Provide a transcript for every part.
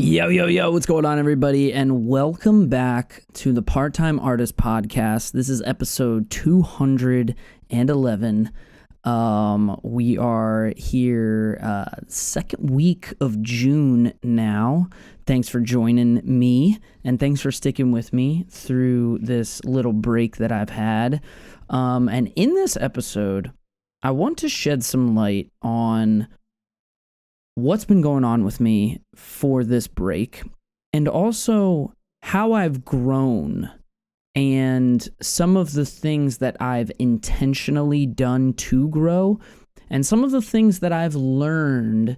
Yo, what's going on, everybody? And welcome back to the Part-Time Artist Podcast. This is episode 211. We are here second week of June now. Thanks for joining me, and thanks for sticking with me through this little break that I've had. And in this episode, I want to shed some light on what's been going on with me for this break, and also how I've grown and some of the things that I've intentionally done to grow, and some of the things that I've learned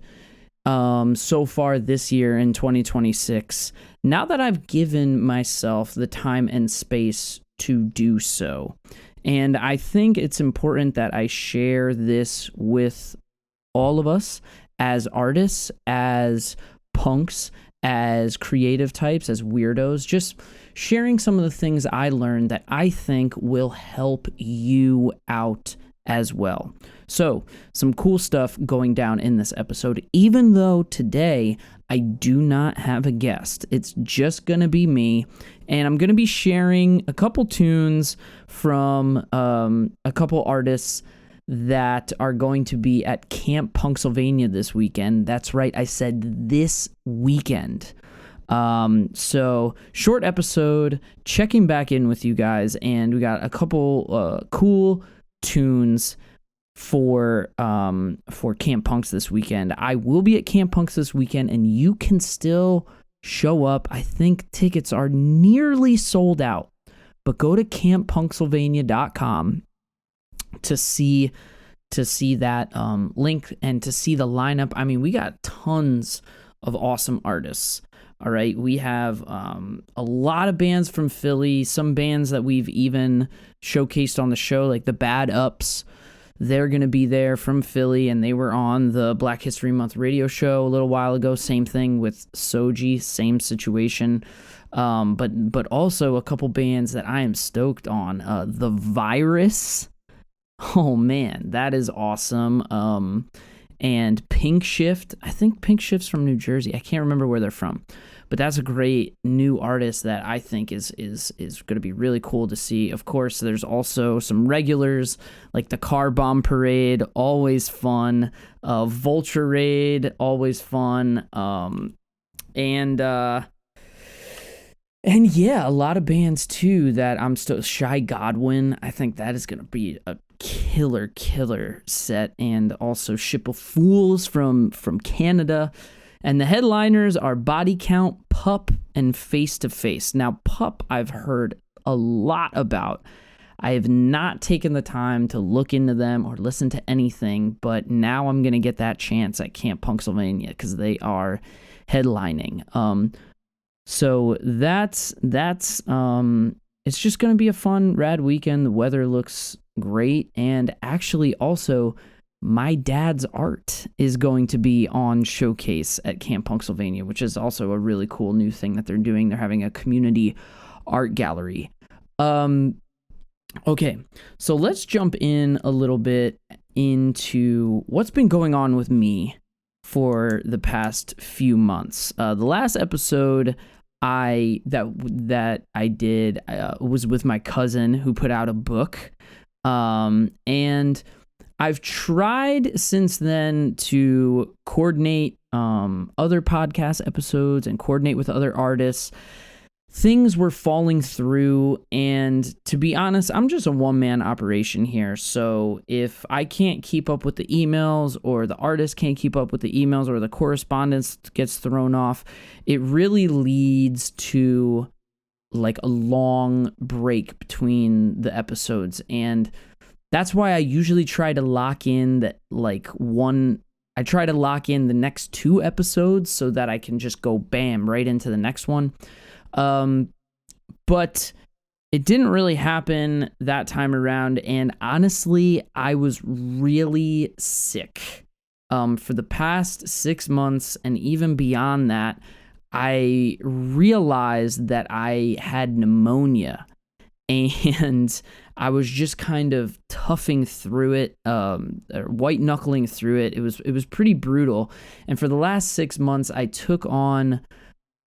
so far this year in 2026, now that I've given myself the time and space to do so. And I think it's important that I share this with all of us as artists, as punks, as creative types, as weirdos, just sharing some of the things I learned that I think will help you out as well. So, some cool stuff going down in this episode, even though today I do not have a guest. It's just going to be me, and I'm going to be sharing a couple tunes from a couple artists that are going to be at Camp Punxsylvania this weekend. That's right, I said this weekend. So short episode, checking back in with you guys, and we got a couple cool tunes for Camp Punx this weekend. I will be at Camp Punx this weekend, and you can still show up. I think tickets are nearly sold out, but go to camppunxsylvania.com to see that link and to see the lineup. I mean, we got tons of awesome artists. All right, we have a lot of bands from Philly, some bands that we've even showcased on the show, like the Bad Ups. They're going to be there from Philly, and they were on the Black History Month radio show a little while ago. Same thing with Soji, same situation. But also a couple bands that I am stoked on. The Virus. Oh man, that is awesome. And Pink Shift. I think Pink Shift's from New Jersey. I can't remember where they're from, but that's a great new artist that I think is going to be really cool to see. Of course, there's also some regulars like the Car Bomb Parade, always fun. Vulture Raid, always fun. And yeah, a lot of bands too that I'm still. Shy Godwin, I think that is going to be a killer set, and also Ship of Fools from Canada. And the headliners are Body Count, Pup, and Face to Face. Now, Pup I've heard a lot about. I have not taken the time to look into them or listen to anything, but now I'm going to get that chance at Camp Punxsylvania because they are headlining. So that's it's just going to be a fun, rad weekend. The weather looks great, and actually also my dad's art is going to be on showcase at Camp Punxsylvania, which is also a really cool new thing that they're doing. They're having a community art gallery. Okay, so let's jump in a little bit into what's been going on with me for the past few months. The last episode that I did was with my cousin who put out a book. And I've tried since then to coordinate other podcast episodes and coordinate with other artists. Things were falling through, and to be honest, I'm just a one-man operation here. So if I can't keep up with the emails, or the artist can't keep up with the emails, or the correspondence gets thrown off, it really leads to like a long break between the episodes. And that's why I usually try to lock in the next two episodes so that I can just go bam right into the next one. But it didn't really happen that time around, and honestly, I was really sick. For the past 6 months, and even beyond that, I realized that I had pneumonia, and I was just kind of toughing through it, white knuckling through it. It was pretty brutal. And for the last 6 months, I took on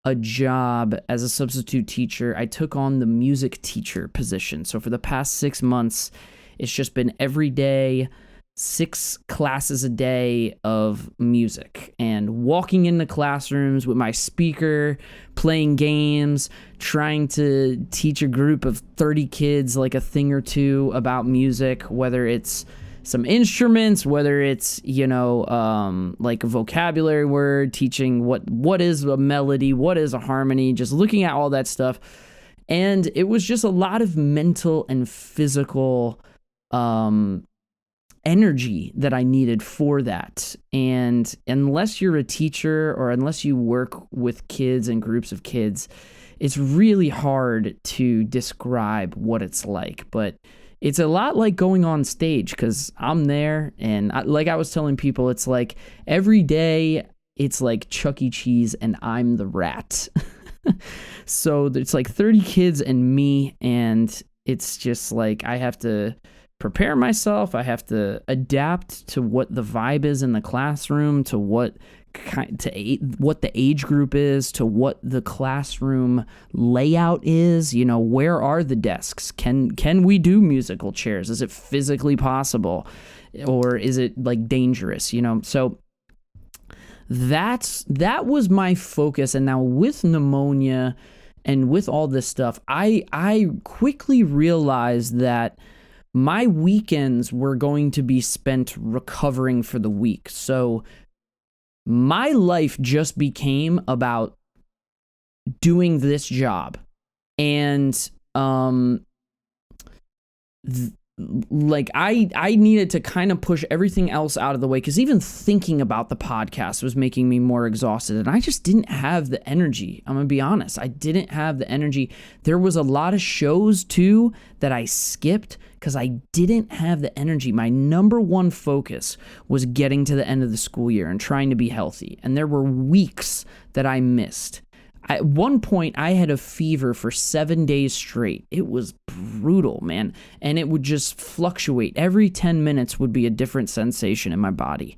a job as a substitute teacher. I took on the music teacher position. So for the past 6 months, it's just been every day, 6 classes a day of music, and walking into classrooms with my speaker, playing games, trying to teach a group of 30 kids like a thing or two about music, whether it's some instruments, whether it's, like a vocabulary word, teaching what is a melody, what is a harmony, just looking at all that stuff. And it was just a lot of mental and physical energy that I needed for that. And unless you're a teacher or unless you work with kids and groups of kids, it's really hard to describe what it's like. But it's a lot like going on stage, because I'm there, and like I was telling people, it's like every day it's like Chuck E. Cheese and I'm the rat. So it's like 30 kids and me, and it's just like I have to prepare myself. I have to adapt to what the vibe is in the classroom, to what the age group is, to what the classroom layout is. Where are the desks? Can we do musical chairs? Is it physically possible, or is it like dangerous? So that was my focus. And now with pneumonia and with all this stuff, I quickly realized that my weekends were going to be spent recovering for the week. So my life just became about doing this job. And I needed to kind of push everything else out of the way, because even thinking about the podcast was making me more exhausted, and I just didn't have the energy. I'm gonna be honest, I didn't have the energy. There was a lot of shows too that I skipped because I didn't have the energy. My number one focus was getting to the end of the school year and trying to be healthy, and there were weeks that I missed. At one point, I had a fever for 7 days straight. It was brutal, man. And it would just fluctuate. Every 10 minutes would be a different sensation in my body.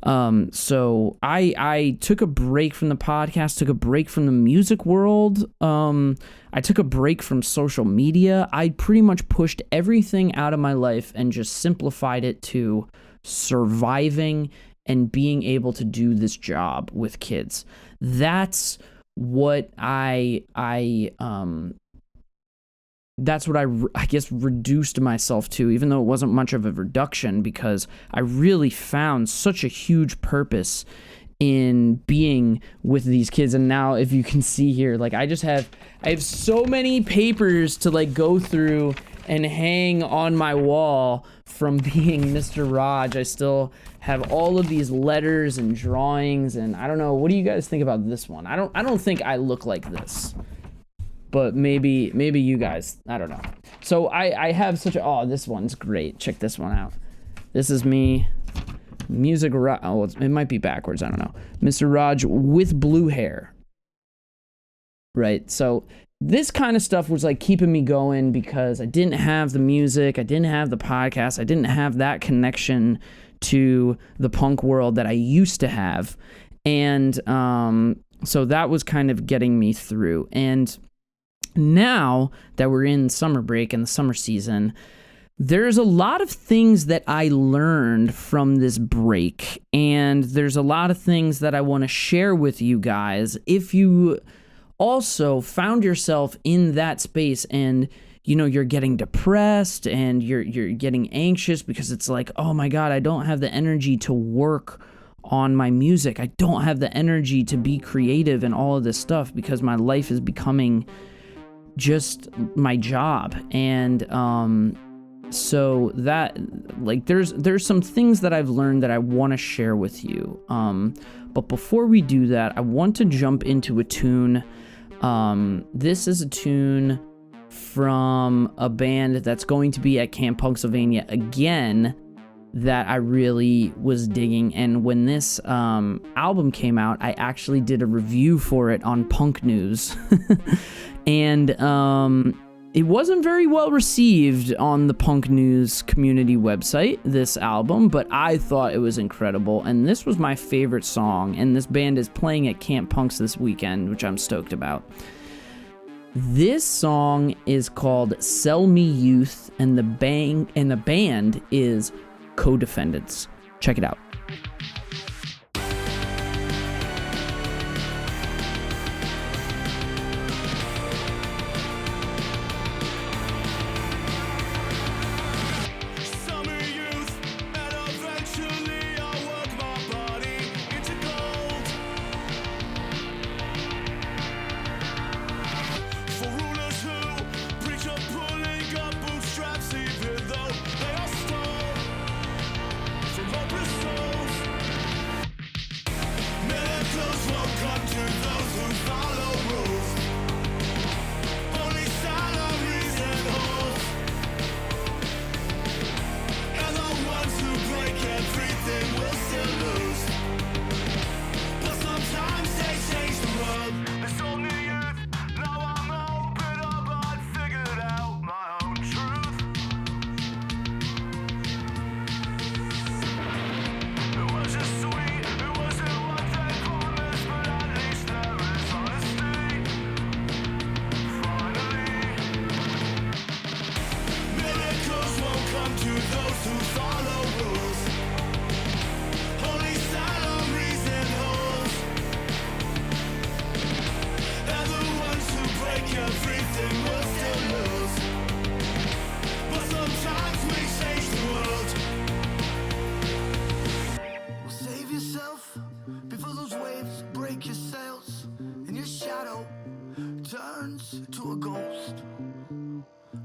So I took a break from the podcast, took a break from the music world. I took a break from social media. I pretty much pushed everything out of my life and just simplified it to surviving and being able to do this job with kids. That's what I guess reduced myself to, even though it wasn't much of a reduction, because I really found such a huge purpose in being with these kids. And now, if you can see here, like I have so many papers to like go through and hang on my wall from being Mr. Raj. I still have all of these letters and drawings, and I don't know, what do you guys think about this one? I don't think I look like this, but maybe you guys, I don't know. So I have this one's great. Check this one out. This is me, it might be backwards, I don't know. Mr. Raj with blue hair. Right, so this kind of stuff was like keeping me going, because I didn't have the music, I didn't have the podcast, I didn't have that connection to the punk world that I used to have. And so that was kind of getting me through. And now that we're in summer break and the summer season, there's a lot of things that I learned from this break, and there's a lot of things that I want to share with you guys. If you also found yourself in that space and you're getting depressed and you're getting anxious because it's like, oh my God, I don't have the energy to work on my music. I don't have the energy to be creative and all of this stuff, because my life is becoming just my job. And so that, like, there's some things that I've learned that I want to share with you. But before we do that, I want to jump into a tune. This is a tune from a band that's going to be at Camp Punxsylvania again that I really was digging. And when this album came out, I actually did a review for it on Punk News. And It wasn't very well received on the punk news community website, this album, but I thought it was incredible, and this was my favorite song, and this band is playing at Camp Punks this weekend, which I'm stoked about. This song is called Sell Me Youth, and the band is Codefendants. Check it out.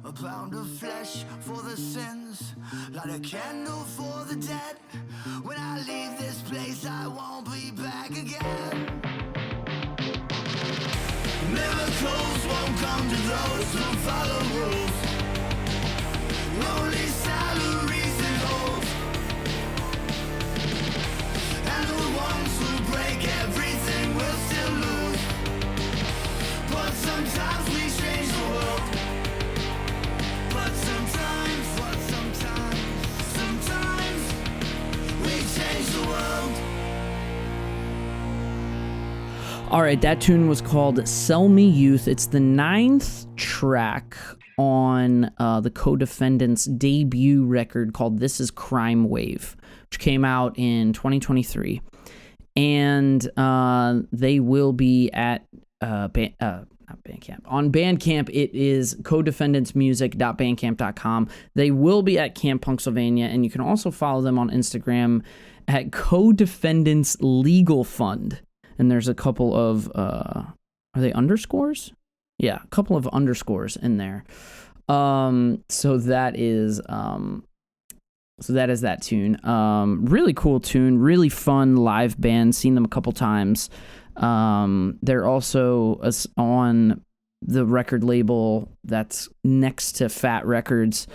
A pound of flesh for the sins, light a candle for the dead. When I leave this place, I won't be back again. Miracles won't come to those who follow rules. Only salaries and holes. And the ones who break everything will still lose. But sometimes we change the world. Sometimes we change the world. All right, that tune was called Sell Me Youth. It's the 9th track on the Codefendants' debut record called This Is Crime Wave, which came out in 2023. And they will be at Bandcamp. On Bandcamp, it is codefendantsmusic.bandcamp.com. They will be at Camp Punksylvania, and you can also follow them on Instagram at Codefendants Legal Fund. And there's a couple of, are they underscores? Yeah, a couple of underscores in there. So that is that tune. Really cool tune, really fun live band. Seen them a couple times. They're also on the record label that's next to Fat Records.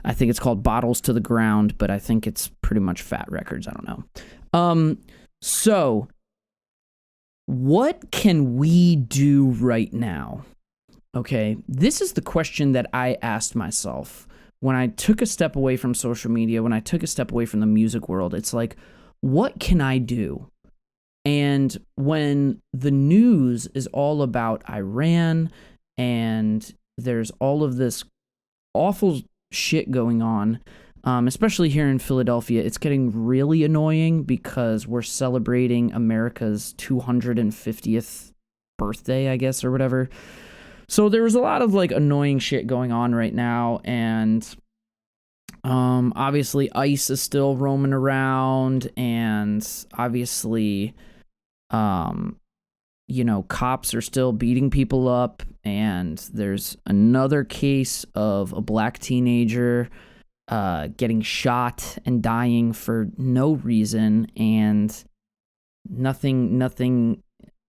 I think it's called Bottles to the Ground, but I think it's pretty much Fat Records. I don't know. So what can we do right now? Okay, this is the question that I asked myself when I took a step away from social media, when I took a step away from the music world. It's like, what can I do? And when the news is all about Iran and there's all of this awful shit going on, especially here in Philadelphia, it's getting really annoying because we're celebrating America's 250th birthday, I guess, or whatever. So there was a lot of like annoying shit going on right now, and obviously ICE is still roaming around, and obviously cops are still beating people up, and there's another case of a black teenager getting shot and dying for no reason, and nothing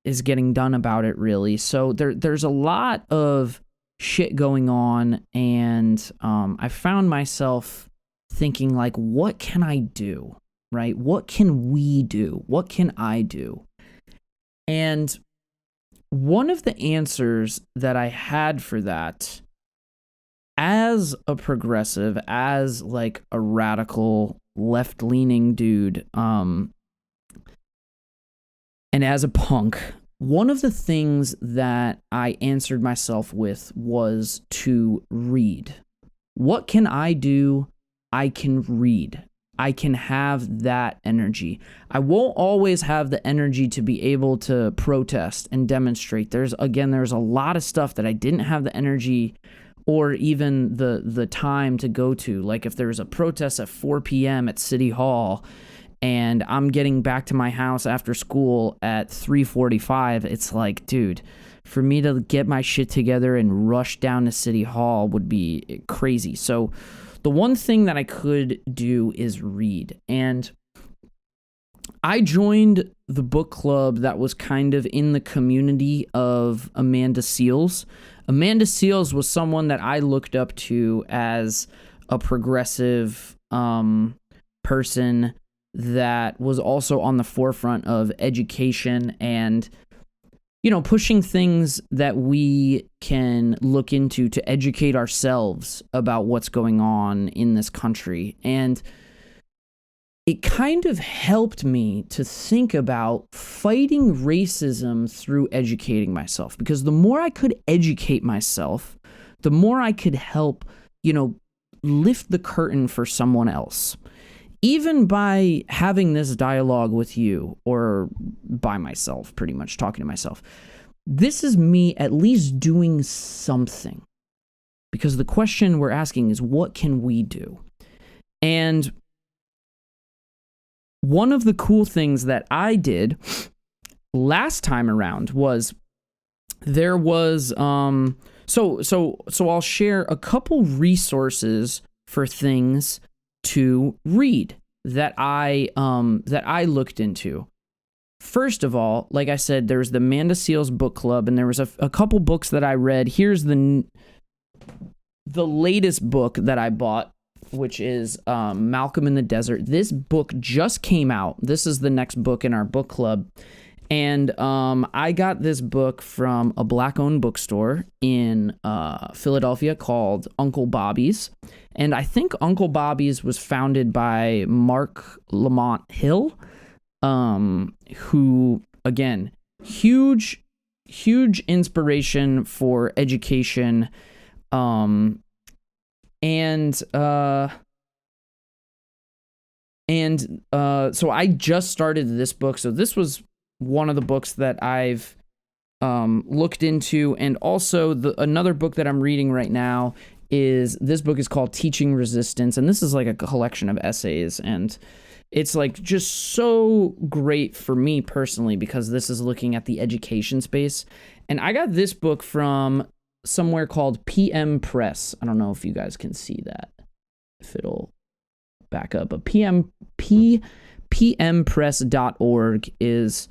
is getting done about it, really. So there's a lot of shit going on, and I found myself thinking, like, what can I do, right? What can we do? What can I do? And one of the answers that I had for that as a progressive, as like a radical left-leaning dude, and as a punk, one of the things that I answered myself with was to read. What can I do? I can read. I can have that energy. I won't always have the energy to be able to protest and demonstrate. There's a lot of stuff that I didn't have the energy or even the time to go to. Like if there's a protest at 4 p.m. at City Hall and I'm getting back to my house after school at 3:45, it's like, dude, for me to get my shit together and rush down to City Hall would be crazy. So the one thing that I could do is read. And I joined the book club that was kind of in the community of Amanda Seales. Amanda Seales was someone that I looked up to as a progressive person that was also on the forefront of education and, pushing things that we can look into to educate ourselves about what's going on in this country. And it kind of helped me to think about fighting racism through educating myself, because the more I could educate myself, the more I could help, lift the curtain for someone else. Even by having this dialogue with you, or by myself, pretty much talking to myself, this is me at least doing something. Because the question we're asking is, what can we do? And one of the cool things that I did last time around was there was so I'll share a couple resources for things to read that I looked into. First of all, like I said, there's the Amanda Seales book club, and there was a couple books that I read. Here's the latest book that I bought, which is Malcolm in the Desert. This book just came out. This is the next book in our book club. And I got this book from a Black-owned bookstore in Philadelphia called Uncle Bobby's. And I think Uncle Bobby's was founded by Mark Lamont Hill, who, again, huge inspiration for education. So I just started this book. So this was one of the books that I've looked into, and also another book that I'm reading right now is this book is called Teaching Resistance, and this is like a collection of essays, and it's like just so great for me personally because this is looking at the education space. And I got this book from somewhere called PM Press. I don't know if you guys can see that, if it'll back up, but pmpress.org is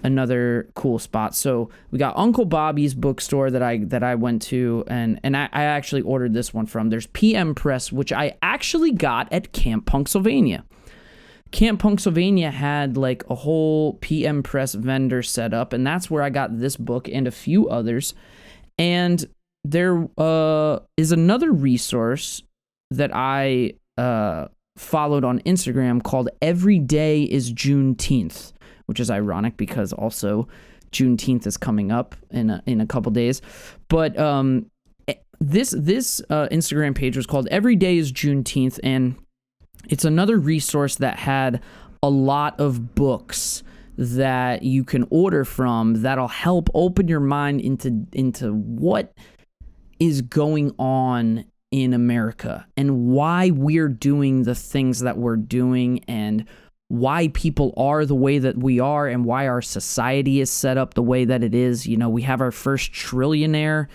another cool spot. So we got Uncle Bobby's bookstore that I went to, and I actually ordered this one from. There's PM Press, which I actually got at Camp Punxsylvania. Camp Punxsylvania had like a whole PM Press vendor set up, and that's where I got this book and a few others. And there is another resource that I followed on Instagram called Every Day is Juneteenth, which is ironic because also Juneteenth is coming up in a couple days. But this Instagram page was called Every Day is Juneteenth, and it's another resource that had a lot of books that you can order from that'll help open your mind into what is going on in America and why we're doing the things that we're doing and why people are the way that we are and why our society is set up the way that it is. We have our first trillionaire.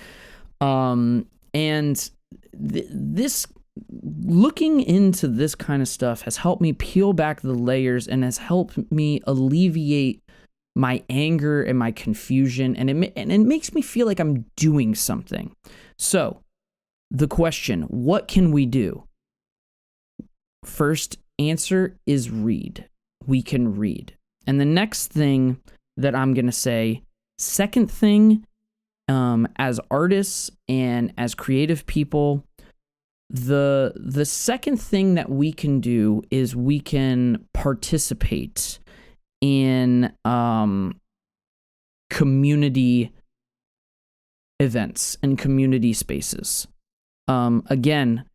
And this looking into this kind of stuff has helped me peel back the layers and has helped me alleviate my anger and my confusion, and it makes me feel like I'm doing something. So, the question, what can we do? First answer is read. We can read. And the next thing that I'm going to say, second thing, as artists and as creative people, The second thing that we can do is we can participate in community events and community spaces. Again,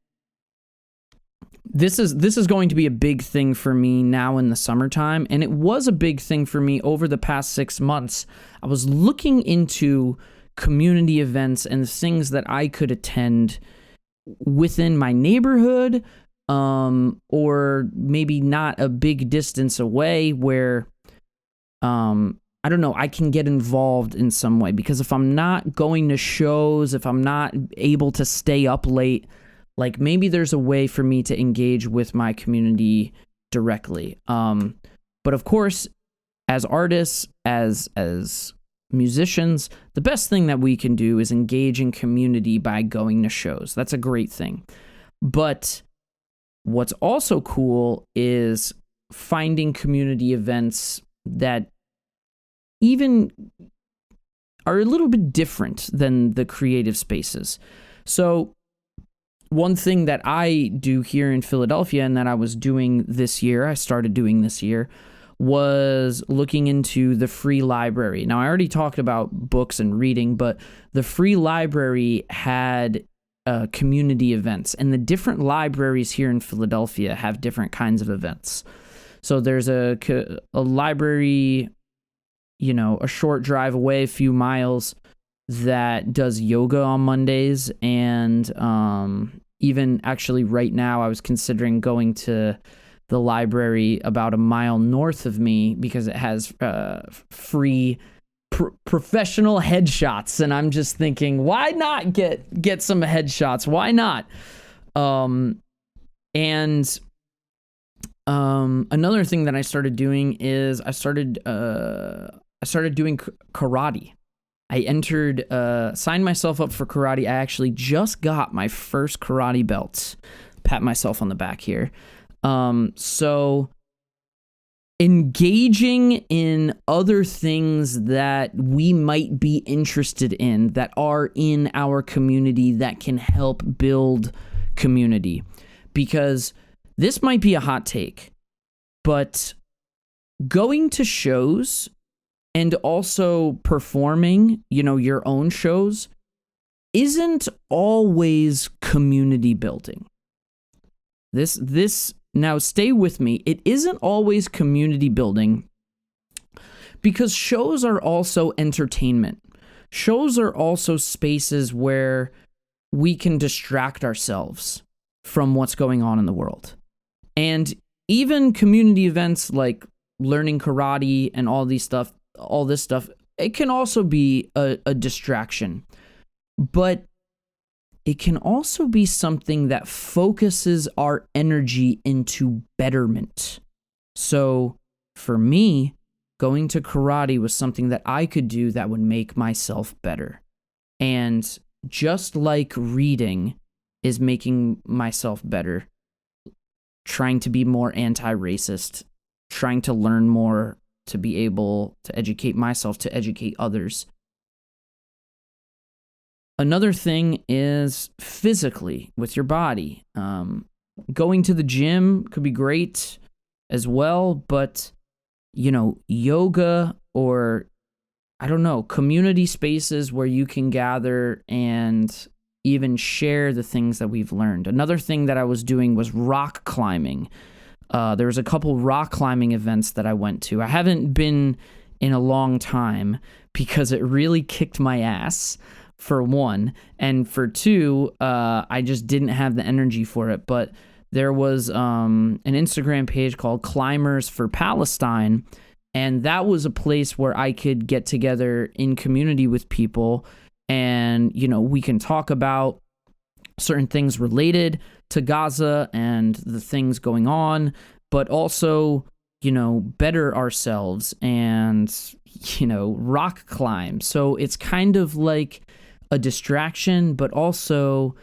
this is going to be a big thing for me now in the summertime, and it was a big thing for me over the past 6 months. I was looking into community events and things that I could attend within my neighborhood, or maybe not a big distance away, where I don't know, I can get involved in some way. Because if I'm not going to shows, if I'm not able to stay up late, like, maybe there's a way for me to engage with my community directly. But of course, as artists, as musicians, the best thing that we can do is engage in community by going to shows. That's a great thing. But what's also cool is finding community events that even are a little bit different than the creative spaces. So one thing that I do here in Philadelphia, and that I started doing this year, was looking into the free library. Now, I already talked about books and reading, but the free library had community events, and the different libraries here in Philadelphia have different kinds of events. So there's a library, a short drive away, a few miles, that does yoga on Mondays. And even actually right now, I was considering going to the library about a mile north of me because it has free professional headshots. And I'm just thinking, why not get some headshots? Why not? Another thing that I started doing is I started doing karate. I signed myself up for karate. I actually just got my first karate belt. Pat myself on the back here. So engaging in other things that we might be interested in, that are in our community, that can help build community. Because this might be a hot take, but going to shows and also performing, your own shows, isn't always community building. Now stay with me. It isn't always community building, because shows are also entertainment. Shows are also spaces where we can distract ourselves from what's going on in the world. And even community events like learning karate and all this stuff, it can also be a distraction. But it can also be something that focuses our energy into betterment. So for me, going to karate was something that I could do that would make myself better. And just like reading is making myself better, trying to be more anti-racist, trying to learn more to be able to educate myself, to educate others. Another thing is physically with your body. Going to the gym could be great as well, but, yoga or, community spaces where you can gather and even share the things that we've learned. Another thing that I was doing was rock climbing. There was a couple rock climbing events that I went to. I haven't been in a long time because it really kicked my ass, for one, and for two, I just didn't have the energy for it. But there was an Instagram page called Climbers for Palestine, and that was a place where I could get together in community with people, and we can talk about certain things related to Gaza and the things going on, but also better ourselves and rock climb. So it's kind of like a distraction, but also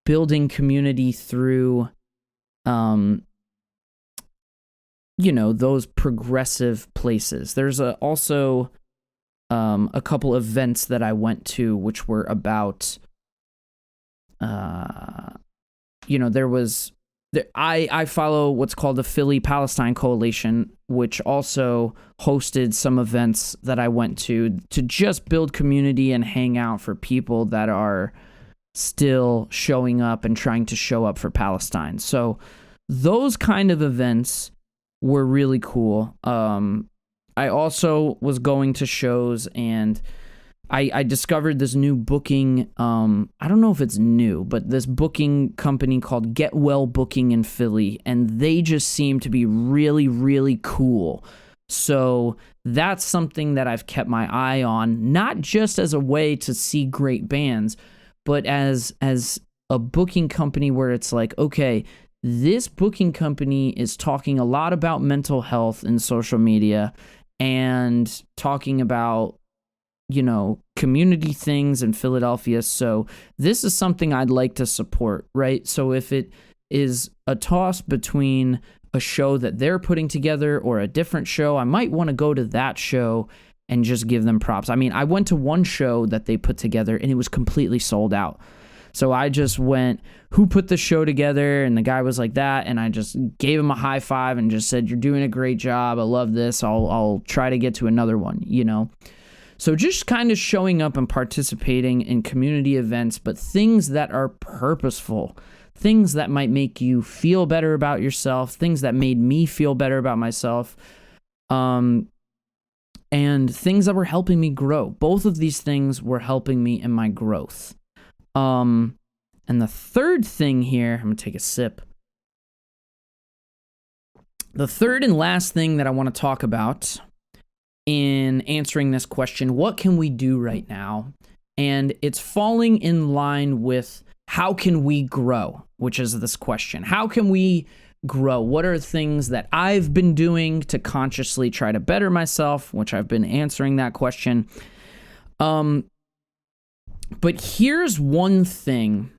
building community through, those progressive places. There's also a couple events that I went to which were about, there was, I follow what's called the Philly Palestine Coalition, which also hosted some events that I went to just build community and hang out for people that are still showing up and trying to show up for Palestine. So those kind of events were really cool. I also was going to shows, and I discovered this new booking, I don't know if it's new, but this booking company called Get Well Booking in Philly, and they just seem to be really, really cool. So that's something that I've kept my eye on, not just as a way to see great bands, but as a booking company where it's like, okay, this booking company is talking a lot about mental health in social media and talking about, community things in Philadelphia. So this is something I'd like to support, right? So if it is a toss between a show that they're putting together or a different show, I might want to go to that show and just give them props. I mean, I went to one show that they put together and it was completely sold out. So I just went, who put the show together? And the guy was like that. And I just gave him a high five and just said, you're doing a great job. I love this. I'll try to get to another one, So just kind of showing up and participating in community events, but things that are purposeful, things that might make you feel better about yourself, things that made me feel better about myself, and things that were helping me grow. Both of these things were helping me in my growth. And the third thing here, I'm going to take a sip. The third and last thing that I want to talk about in answering this question, what can we do right now? And it's falling in line with how can we grow, which is this question. How can we grow? What are things that I've been doing to consciously try to better myself, which I've been answering that question. But here's one thing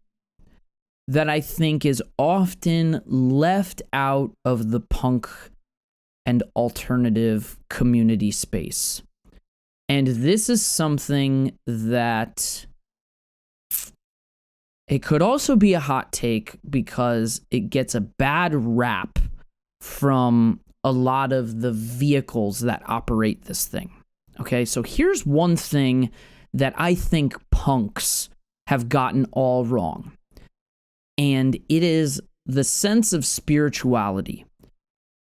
that I think is often left out of the punk and alternative community space. And this is something that it could also be a hot take because it gets a bad rap from a lot of the vehicles that operate this thing. Okay, so here's one thing that I think punks have gotten all wrong. And it is the sense of spirituality.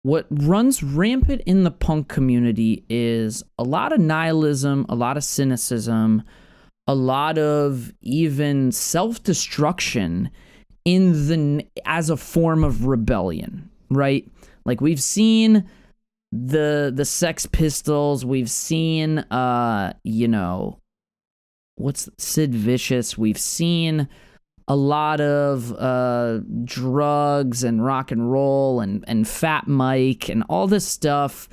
What runs rampant in the punk community is a lot of nihilism, a lot of cynicism, a lot of even self-destruction as a form of rebellion, right? Like we've seen the Sex Pistols, we've seen what's Sid Vicious, we've seen a lot of drugs and rock and roll and Fat Mike and all this stuff.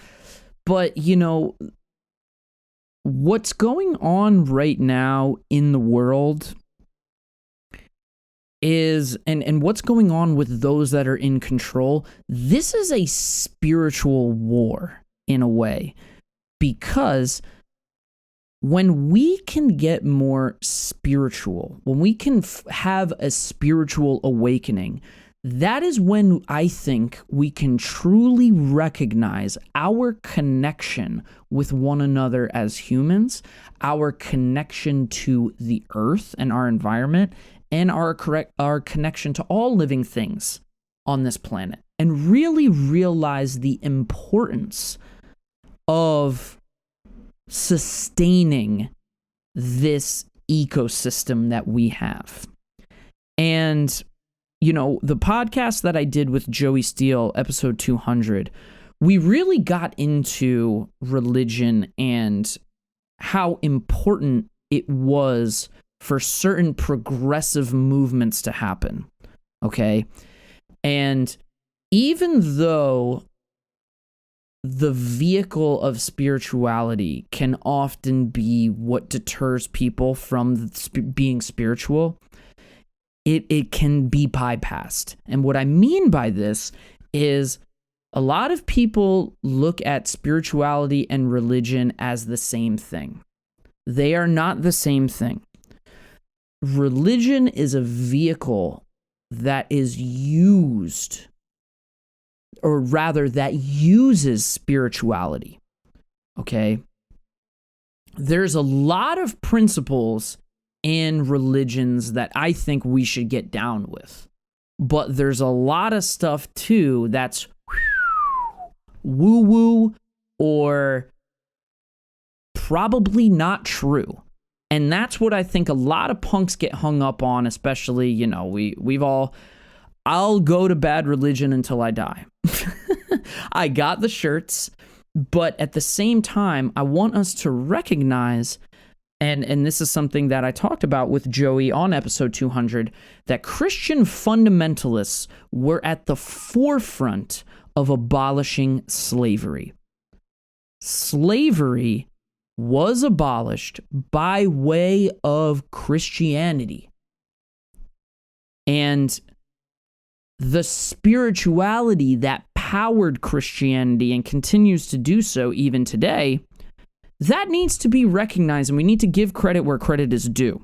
But, what's going on right now in the world is, and what's going on with those that are in control, this is a spiritual war in a way. Because when we can get more spiritual, when we can have a spiritual awakening, that is when I think we can truly recognize our connection with one another as humans, our connection to the earth and our environment, and our connection to all living things on this planet, and really realize the importance of sustaining this ecosystem that we have. And, the podcast that I did with Joey Steele, episode 200, we really got into religion and how important it was for certain progressive movements to happen. Okay? And even though the vehicle of spirituality can often be what deters people from being spiritual, it can be bypassed. And what I mean by this is a lot of people look at spirituality and religion as the same thing. They are not the same thing. Religion is a vehicle that is used, or rather that uses spirituality, okay? There's a lot of principles in religions that I think we should get down with. But there's a lot of stuff too that's woo-woo or probably not true. And that's what I think a lot of punks get hung up on, especially, you know, I'll go to bad religion until I die. I got the shirts, but at the same time, I want us to recognize, and this is something that I talked about with Joey on episode 200, that Christian fundamentalists were at the forefront of abolishing slavery. Slavery was abolished by way of Christianity. And the spirituality that powered Christianity and continues to do so even today, that needs to be recognized, and we need to give credit where credit is due.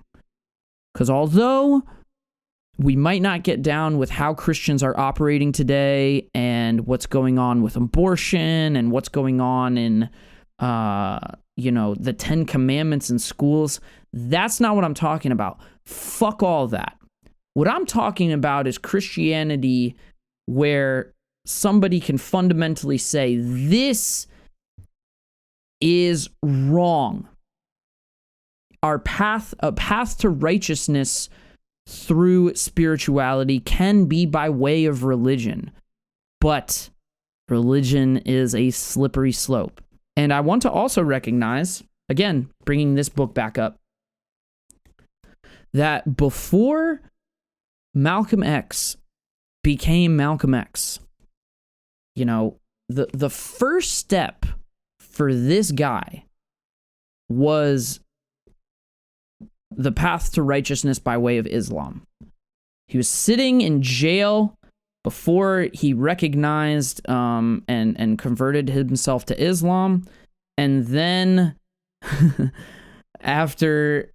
Because although we might not get down with how Christians are operating today and what's going on with abortion and what's going on in, the 10 Commandments in schools, that's not what I'm talking about. Fuck all that. What I'm talking about is Christianity where somebody can fundamentally say, this is wrong. A path to righteousness through spirituality can be by way of religion, but religion is a slippery slope. And I want to also recognize, again, bringing this book back up, that before Malcolm X became Malcolm X, you know, the first step for this guy was the path to righteousness by way of Islam. He was sitting in jail before he recognized and converted himself to Islam. And then after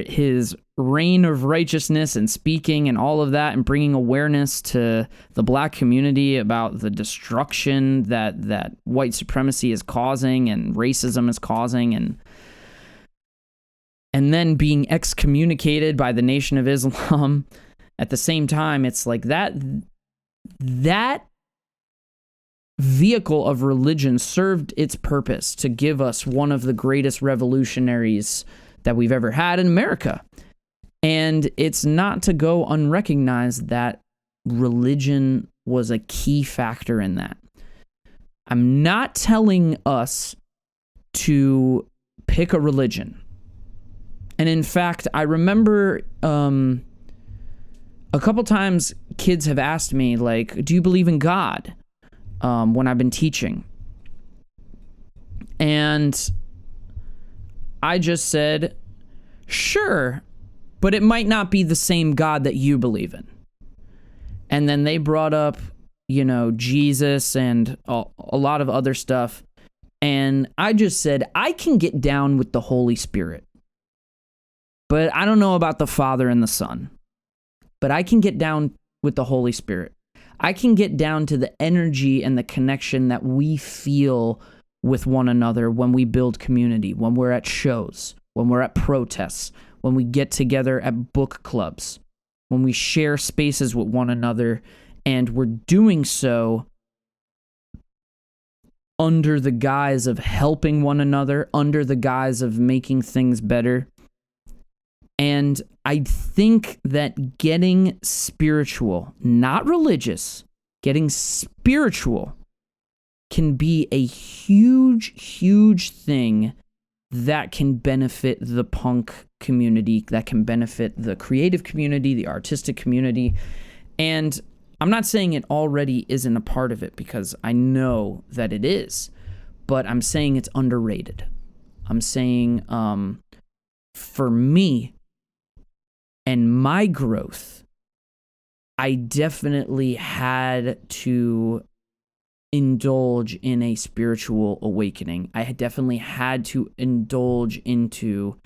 his reign of righteousness and speaking and all of that and bringing awareness to the black community about the destruction that white supremacy is causing and racism is causing, and then being excommunicated by the Nation of Islam at the same time, it's like that vehicle of religion served its purpose to give us one of the greatest revolutionaries that we've ever had in America. And it's not to go unrecognized that religion was a key factor in that. I'm not telling us to pick a religion. And in fact, I remember a couple times kids have asked me, like, do you believe in God? When I've been teaching. And I just said, sure, but it might not be the same God that you believe in. And then they brought up, Jesus and a lot of other stuff. And I just said, I can get down with the Holy Spirit, but I don't know about the Father and the Son. But I can get down with the Holy Spirit. I can get down to the energy and the connection that we feel with one another when we build community, when we're at shows, when we're at protests, when we get together at book clubs, when we share spaces with one another, and we're doing so under the guise of helping one another, under the guise of making things better. And I think that getting spiritual, not religious, getting spiritual can be a huge, huge thing that can benefit the punk community, that can benefit the creative community, the artistic community. And I'm not saying it already isn't a part of it, because I know that it is, but I'm saying it's underrated. I'm saying, for me, and my growth, I definitely had to indulge in a spiritual awakening. I definitely had to indulge into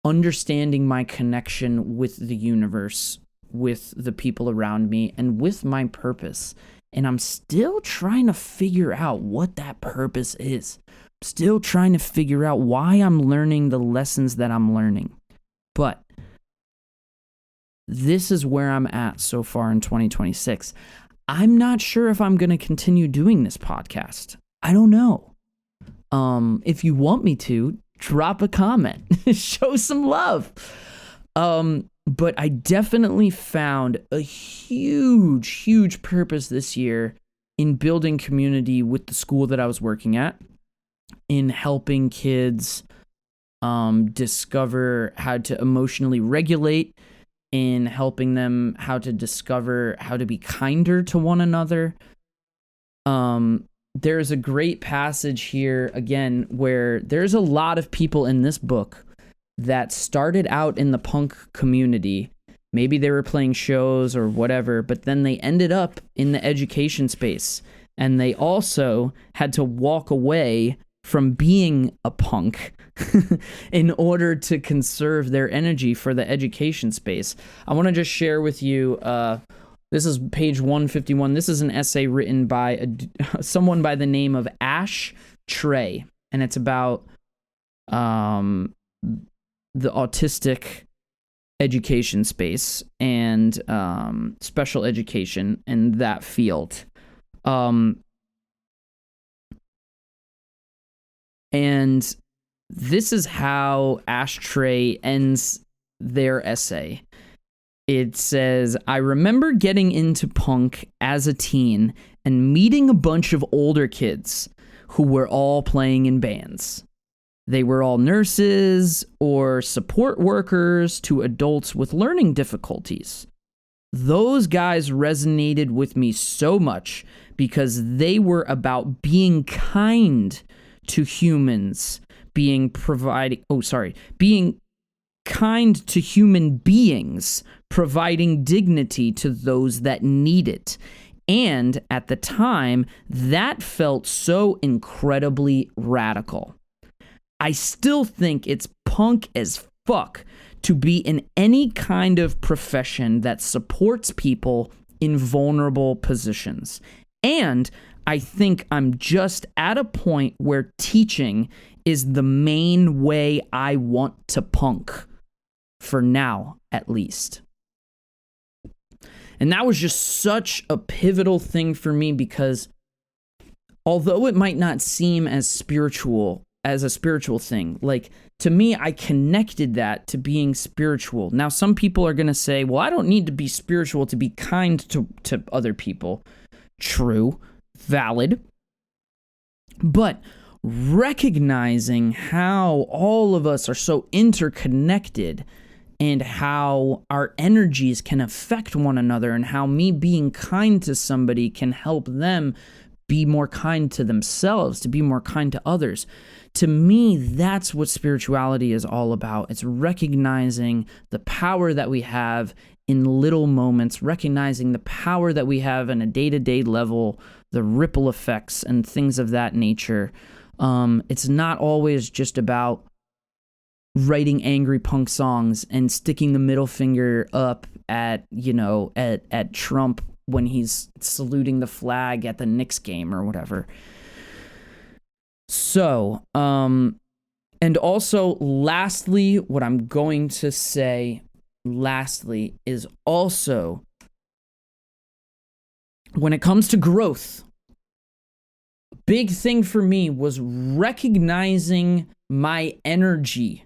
understanding my connection with the universe, with the people around me, and with my purpose. And I'm still trying to figure out what that purpose is. Still trying to figure out why I'm learning the lessons that I'm learning. But this is where I'm at so far in 2026. I'm not sure if I'm going to continue doing this podcast. I don't know. If you want me to, drop a comment. Show some love. But I definitely found a huge purpose this year in building community with the school that I was working at, in helping kids discover how to emotionally regulate, in helping them how to discover how to be kinder to one another. There's a great passage here, again, where there's a lot of people in this book that started out in the punk community. Maybe they were playing shows or whatever, but then they ended up in the education space. And they also had to walk away from being a punk in order to conserve their energy for the education space. I want to just share with you, this is page 151. This is an essay written by someone by the name of Ash Trey, and it's about the autistic education space and special education in that field. And this is how Ashtray ends their essay. It says, I remember getting into punk as a teen and meeting a bunch of older kids who were all playing in bands. They were all nurses or support workers to adults with learning difficulties. Those guys resonated with me so much because they were about being kind to humans, being kind to human beings, providing dignity to those that need it. And at the time, that felt so incredibly radical. I still think it's punk as fuck to be in any kind of profession that supports people in vulnerable positions. And I think I'm just at a point where teaching is the main way I want to punk. For now, at least. And that was just such a pivotal thing for me because although it might not seem as a spiritual thing, like to me, I connected that to being spiritual. Now, some people are going to say, well, I don't need to be spiritual to be kind to other people. True, valid. But recognizing how all of us are so interconnected and how our energies can affect one another and how me being kind to somebody can help them be more kind to themselves, to be more kind to others. To me, that's what spirituality is all about. It's recognizing the power that we have in little moments, recognizing the power that we have on a day-to-day level, the ripple effects and things of that nature. It's not always just about writing angry punk songs and sticking the middle finger up at Trump when he's saluting the flag at the Knicks game or whatever. So, and also lastly, what I'm going to say lastly is also when it comes to growth, big thing for me was recognizing my energy,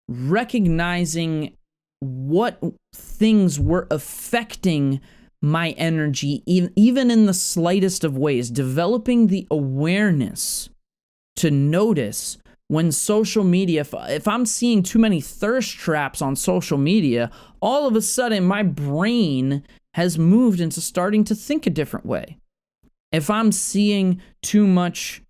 recognizing what things were affecting my energy, even in the slightest of ways, developing the awareness to notice when social media, if I'm seeing too many thirst traps on social media, all of a sudden my brain has moved into starting to think a different way. If I'm seeing too much,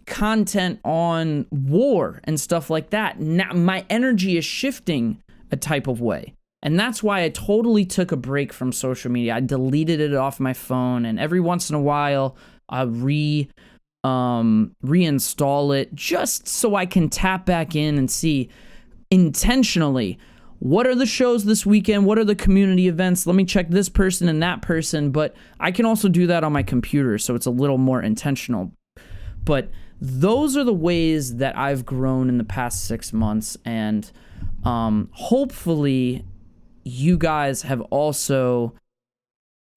content on war and stuff like that, now my energy is shifting a type of way. And that's why I totally took a break from social media. I deleted it off my phone, and every once in a while I reinstall it, just so I can tap back in and see intentionally, what are the shows this weekend? What are the community events? Let me check this person and that person. But I can also do that on my computer, so it's a little more intentional. But those are the ways that I've grown in the past 6 months. And hopefully you guys have also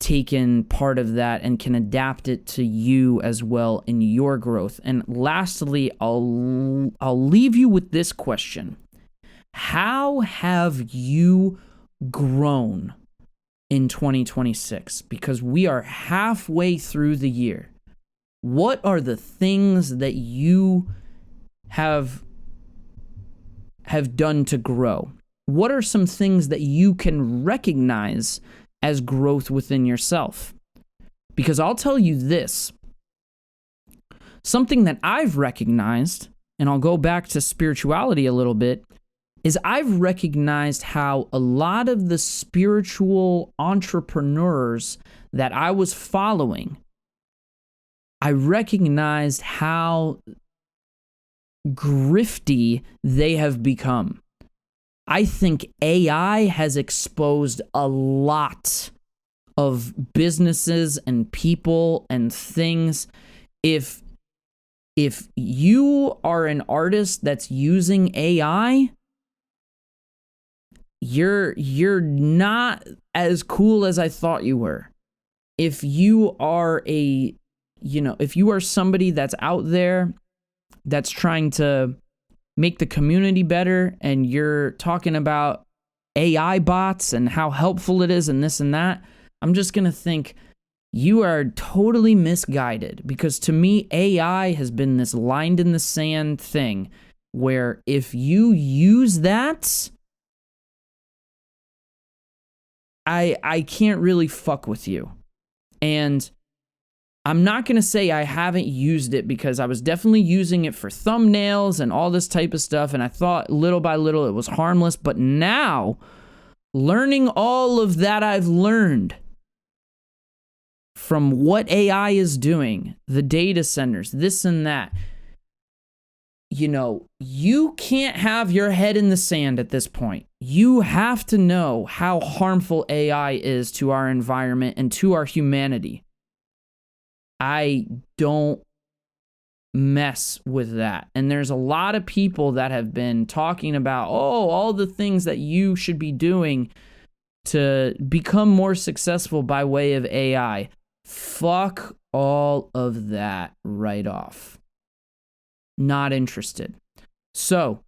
taken part of that and can adapt it to you as well in your growth. And lastly, I'll leave you with this question. How have you grown in 2026? Because we are halfway through the year. What are the things that you have done to grow? What are some things that you can recognize as growth within yourself? Because I'll tell you this, something that I've recognized, and I'll go back to spirituality a little bit, is I've recognized how a lot of the spiritual entrepreneurs that I was following, I recognized how grifty they have become. I think AI has exposed a lot of businesses and people and things. If you are an artist that's using AI, you're not as cool as I thought you were. If you are if you are somebody that's out there that's trying to make the community better and you're talking about AI bots and how helpful it is and this and that, I'm just going to think you are totally misguided, because to me, AI has been this lined in the sand thing where if you use that, I can't really fuck with you. And I'm not going to say I haven't used it, because I was definitely using it for thumbnails and all this type of stuff, and I thought little by little it was harmless. But now, learning all of that I've learned from what AI is doing, the data centers, this and that, you can't have your head in the sand at this point. You have to know how harmful AI is to our environment and to our humanity. I don't mess with that. And there's a lot of people that have been talking about, all the things that you should be doing to become more successful by way of AI. Fuck all of that right off. Not interested. So,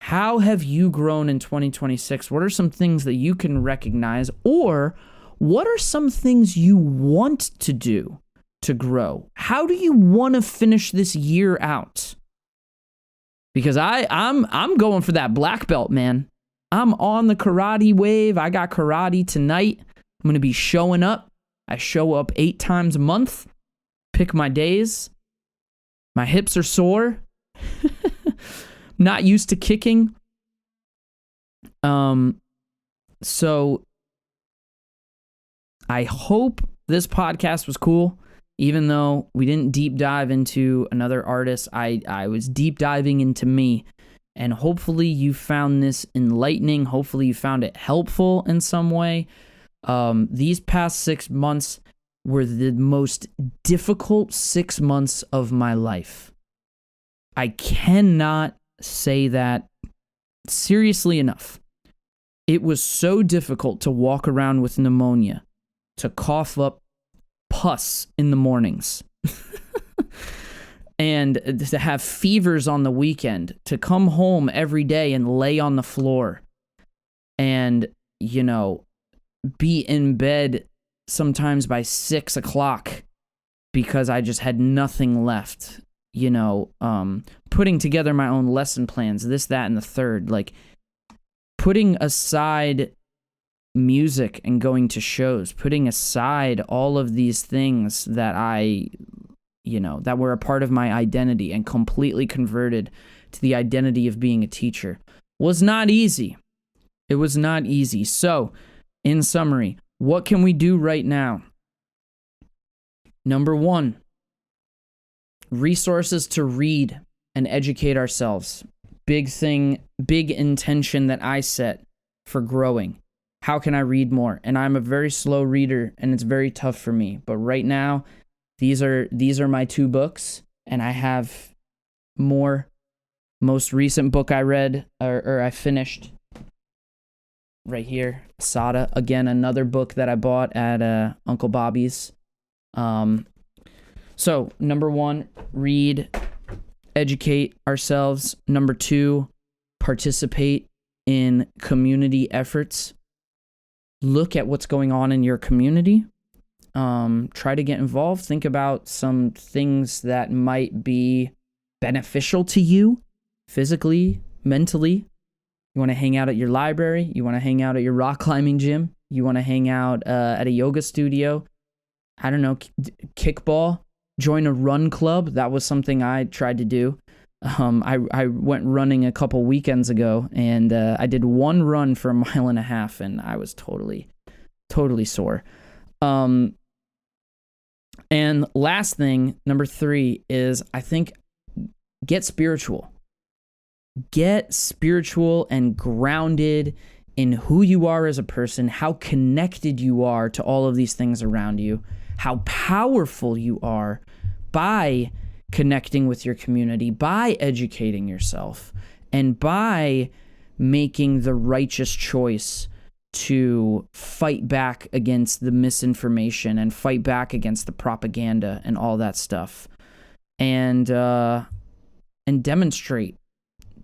how have you grown in 2026? What are some things that you can recognize? Or what are some things you want to do to grow? How do you want to finish this year out? Because I'm going for that black belt, man. I'm on the karate wave. I got karate tonight. I'm going to be showing up. I show up 8 times a month. Pick my days. My hips are sore. Not used to kicking. So I hope this podcast was cool. Even though we didn't deep dive into another artist, I was deep diving into me. And hopefully you found this enlightening. Hopefully you found it helpful in some way. These past 6 months were the most difficult 6 months of my life. I cannot say that seriously enough. It was so difficult to walk around with pneumonia, to cough up pus in the mornings, and to have fevers on the weekend, to come home every day and lay on the floor and, be in bed sometimes by 6 o'clock because I just had nothing left, putting together my own lesson plans, this, that, and the third, like putting aside music and going to shows, putting aside all of these things that that were a part of my identity and completely converted to the identity of being a teacher was not easy. It was not easy. So, in summary, what can we do right now? Number 1, resources to read and educate ourselves. Big thing, big intention that I set for growing. How can I read more? And I'm a very slow reader, and it's very tough for me. But right now, these are my 2 books, and I have more. Most recent book I read, or I finished, right here, Sada. Again, another book that I bought at Uncle Bobby's. So, number 1, read, educate ourselves. Number 2, participate in community efforts. Look at what's going on in your community. Try to get involved. Think about some things that might be beneficial to you physically, mentally. You want to hang out at your library. You want to hang out at your rock climbing gym. You want to hang out at a yoga studio. I don't know, kickball. Join a run club. That was something I tried to do. I went running a couple weekends ago, and I did 1 run for 1.5 miles, and I was totally sore. And last thing, number 3, is I think get spiritual. Get spiritual and grounded in who you are as a person, how connected you are to all of these things around you, how powerful you are by connecting with your community, by educating yourself, and by making the righteous choice to fight back against the misinformation and fight back against the propaganda and all that stuff. And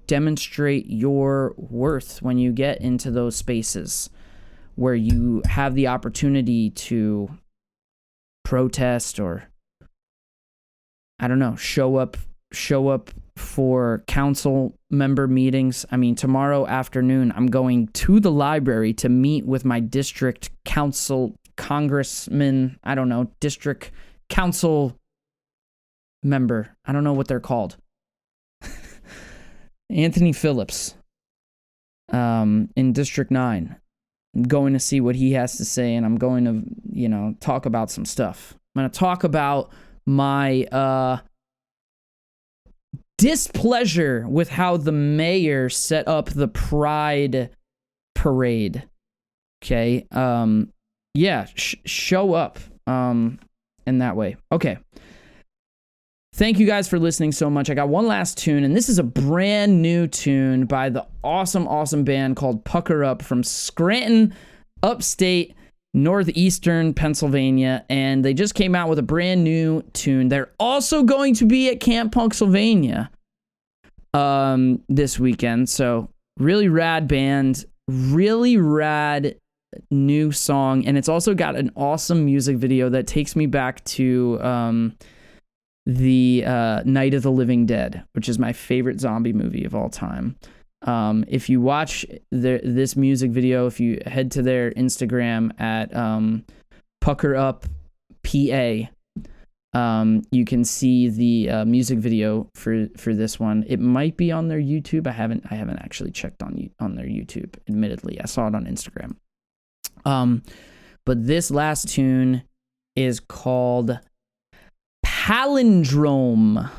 demonstrate your worth when you get into those spaces where you have the opportunity to protest or, I don't know, show up for council member meetings. I mean, tomorrow afternoon, I'm going to the library to meet with my district council, congressman, I don't know, district council member. I don't know what they're called. Anthony Phillips, in District 9. I'm going to see what he has to say, and I'm going to, talk about some stuff. I'm going to talk about my displeasure with how the mayor set up the Pride parade. Okay? Show up in that way. Okay. Thank you guys for listening so much. I got one last tune, and this is a brand new tune by the awesome band called Pucker Up from Scranton, upstate, northeastern Pennsylvania, and they just came out with a brand new tune. They're also going to be at Camp Pennsylvania this weekend, so really rad band, really rad new song, and it's also got an awesome music video that takes me back to the Night of the Living Dead, which is my favorite zombie movie of all time. If you watch this music video, if you head to their Instagram at Pucker Up PA, you can see the music video for this one. It might be on their YouTube. I haven't actually checked on their YouTube, admittedly. I saw it on Instagram. But this last tune is called Palindrome.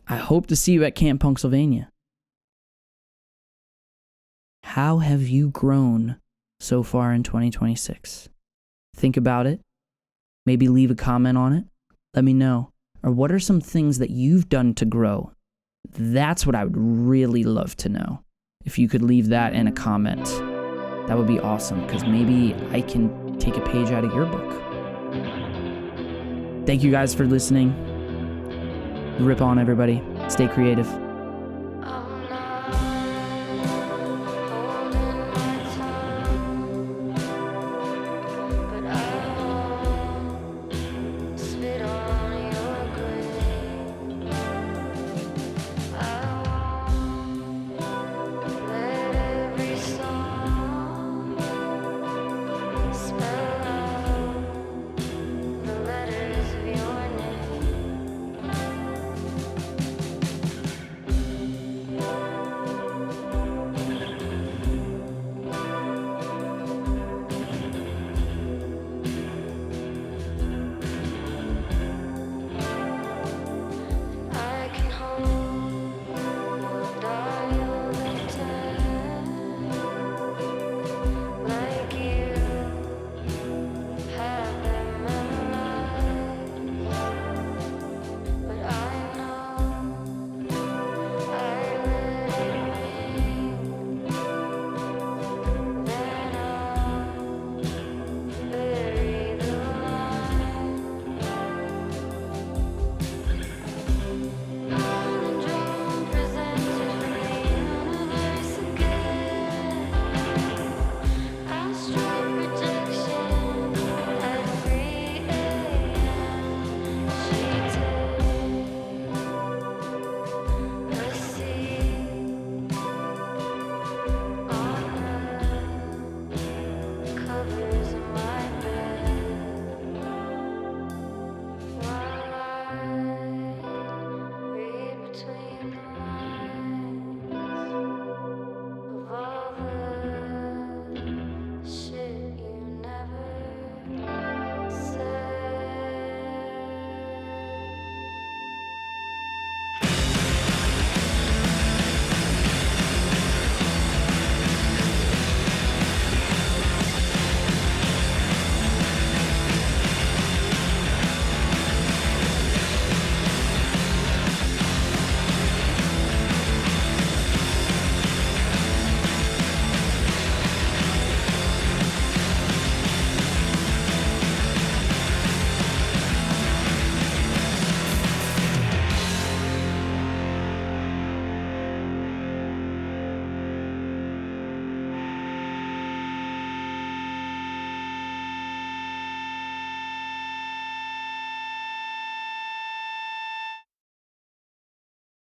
I hope to see you at Camp Pennsylvania. How have you grown so far in 2026? Think about it. Maybe leave a comment on it. Let me know. Or what are some things that you've done to grow? That's what I would really love to know. If you could leave that in a comment, that would be awesome, because maybe I can take a page out of your book. Thank you guys for listening. Rip on, everybody. Stay creative.